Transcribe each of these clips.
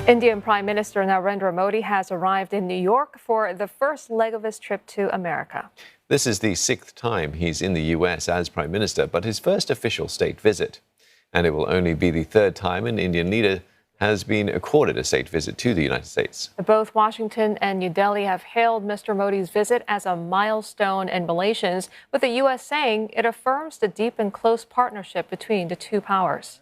Indian Prime Minister Narendra Modi has arrived in New York for the first leg of his trip to America. This is the 6th time he's in the US as Prime Minister, but his first official state visit. And it will only be the 3rd time an Indian leader has been accorded a state visit to the United States. Both Washington and New Delhi have hailed Mr. Modi's visit as a milestone in relations, with the U.S. saying it affirms the deep and close partnership between the two powers.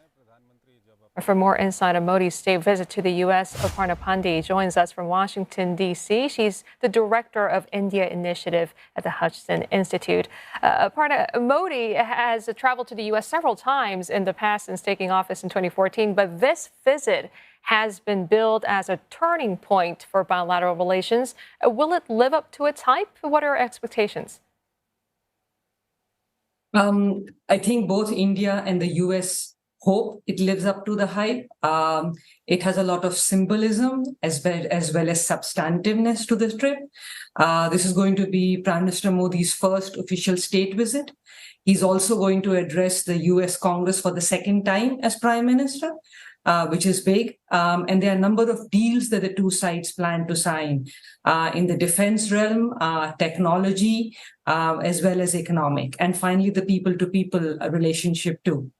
For more insight on Modi's state visit to the U.S., Aparna Pande joins us from Washington, D.C. She's the director of India Initiative at the Hudson Institute. Aparna, Modi has traveled to the U.S. several times in the past since taking office in 2014, but this visit has been billed as a turning point for bilateral relations. Will it live up to its hype? What are expectations? I think both India and the U.S. hope it lives up to the hype. It has a lot of symbolism as well as substantiveness to this trip. This is going to be Prime Minister Modi's first official state visit. He's also going to address the US Congress for the 2nd time as Prime Minister, which is big. And there are a number of deals that the two sides plan to sign in the defense realm, technology, as well as economic. And finally, the people-to-people relationship too.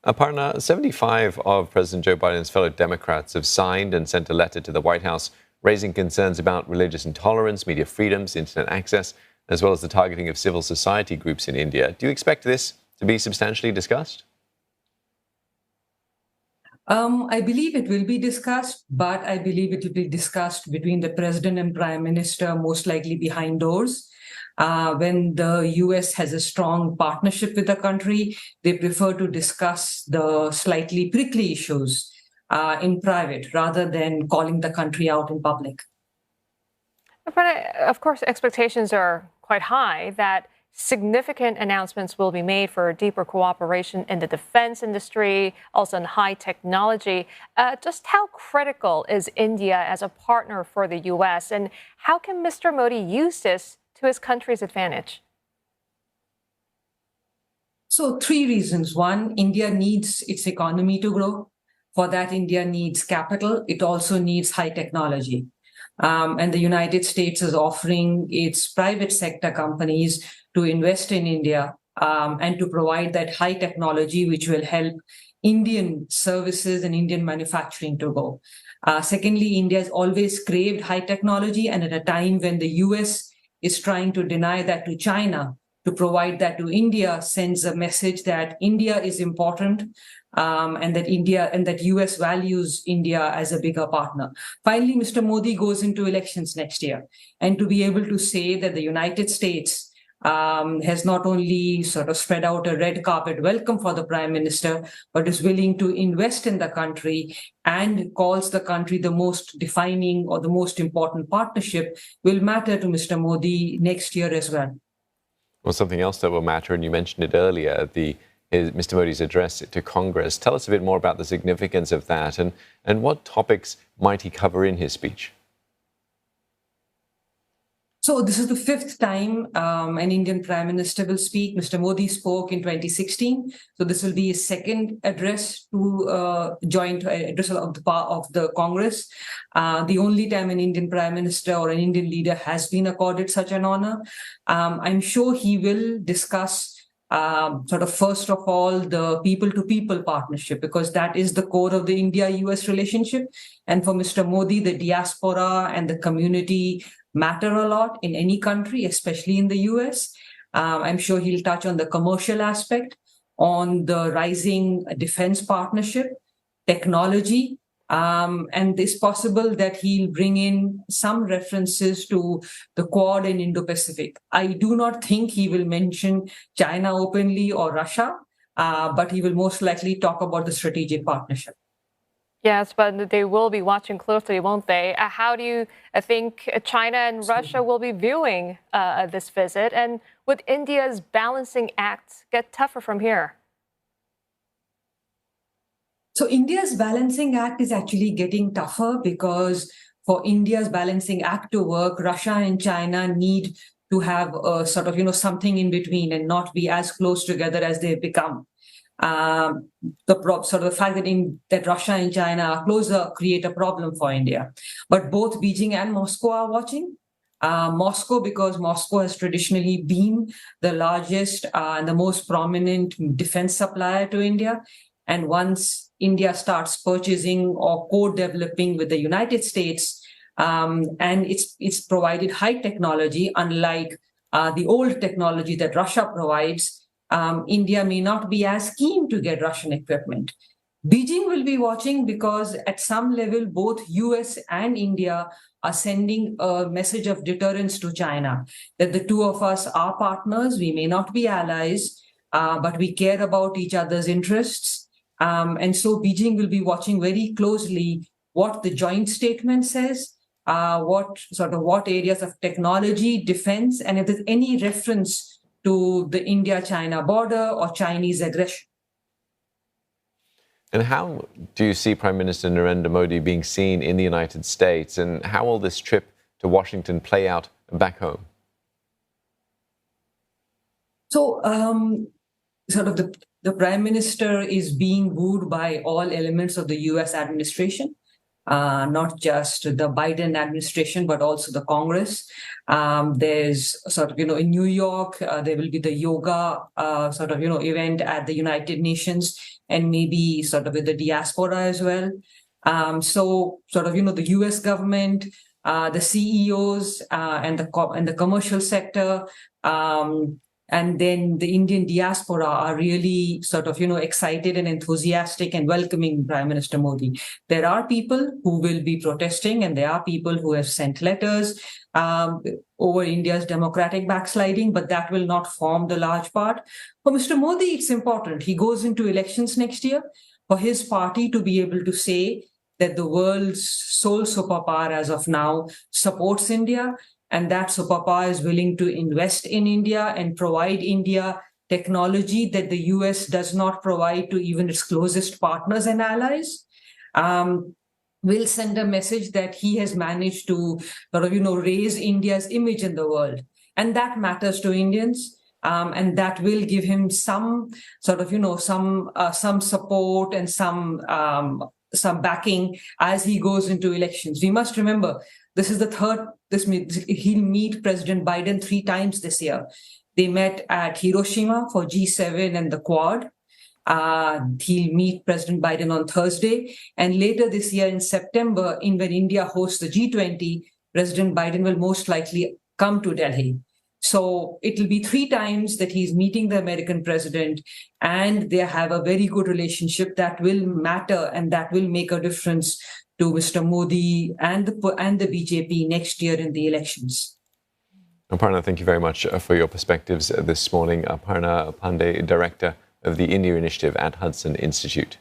Aparna, 75 of President Joe Biden's fellow Democrats have signed and sent a letter to the White House raising concerns about religious intolerance, media freedoms, internet access, as well as the targeting of civil society groups in India. Do you expect this to be substantially discussed? I believe it will be discussed, but I believe it will be discussed between the president and prime minister, most likely behind doors. When the US has a strong partnership with the country, they prefer to discuss the slightly prickly issues in private rather than calling the country out in public. But of course, expectations are quite high that significant announcements will be made for deeper cooperation in the defense industry, also in high technology. Just how critical is India as a partner for the U.S., and how can Mr. Modi use this to his country's advantage? So 3 reasons. 1, India needs its economy to grow. For that, India needs capital. It also needs high technology. And the United States is offering its private sector companies to invest in India and to provide that high technology, which will help Indian services and Indian manufacturing to go. Secondly, India has always craved high technology, and at a time when the US is trying to deny that to China, to provide that to India sends a message that India is important, and that US values India as a bigger partner. Finally, Mr. Modi goes into elections next year, and to be able to say that the United States has not only sort of spread out a red carpet welcome for the prime minister, but is willing to invest in the country and calls the country the most defining or the most important partnership will matter to Mr. Modi next year as well. Well, something else that will matter, and you mentioned it earlier, Mr. Modi's address to Congress. Tell us a bit more about the significance of that and what topics might he cover in his speech? So this is the 5th time an Indian Prime Minister will speak. Mr. Modi spoke in 2016. So this will be his 2nd address to joint address of the Congress. The only time an Indian Prime Minister or an Indian leader has been accorded such an honor. I'm sure he will discuss sort of first of all the people-to-people partnership, because that is the core of the India-US relationship. And for Mr. Modi, the diaspora and the community matter a lot in any country, especially in the US. I'm sure he'll touch on the commercial aspect, on the rising defense partnership, technology, and it's possible that he'll bring in some references to the Quad and Indo-Pacific. I do not think he will mention China openly or Russia, but he will most likely talk about the strategic partnership. Yes, but they will be watching closely, won't they? How do you think China and Russia will be viewing this visit? And would India's balancing act get tougher from here? So India's balancing act is actually getting tougher because for India's balancing act to work, Russia and China need to have a sort of, something in between and not be as close together as they've become. Sort of the fact that Russia and China are closer create a problem for India. But both Beijing and Moscow are watching. Moscow, because Moscow has traditionally been the largest and the most prominent defense supplier to India. And once India starts purchasing or co-developing with the United States, and it's provided high technology, unlike the old technology that Russia provides, India may not be as keen to get Russian equipment. Beijing will be watching because at some level, both US and India are sending a message of deterrence to China, that the two of us are partners, we may not be allies, but we care about each other's interests. And so Beijing will be watching very closely what the joint statement says, what areas of technology, defense, and if there's any reference to the India-China border or Chinese aggression. And how do you see Prime Minister Narendra Modi being seen in the United States, and how will this trip to Washington play out back home? So, the Prime Minister is being wooed by all elements of the US administration. Not just the Biden administration, but also the Congress. There's in New York, there will be the yoga event at the United Nations, and maybe with the diaspora as well. The US government, the CEOs and the commercial sector, and then the Indian diaspora are really excited and enthusiastic and welcoming Prime Minister Modi. There are people who will be protesting, and there are people who have sent letters over India's democratic backsliding, but that will not form the large part. For Mr. Modi, it's important. He goes into elections next year for his party to be able to say that the world's sole superpower as of now supports India, and that superpower is willing to invest in India and provide India technology that the US does not provide to even its closest partners and allies. Will send a message that he has managed to raise India's image in the world. And that matters to Indians. And that will give him some support and some backing as he goes into elections. We must remember, this is the third. He'll meet President Biden 3 times this year. They met at Hiroshima for G7 and the Quad. He'll meet President Biden on Thursday. And later this year in September, when India hosts the G20, President Biden will most likely come to Delhi. So it will be 3 times that he's meeting the American president, and they have a very good relationship that will matter and that will make a difference to Mr. Modi and the BJP next year in the elections. Aparna, thank you very much for your perspectives this morning. Aparna Pande, Director of the India Initiative at Hudson Institute.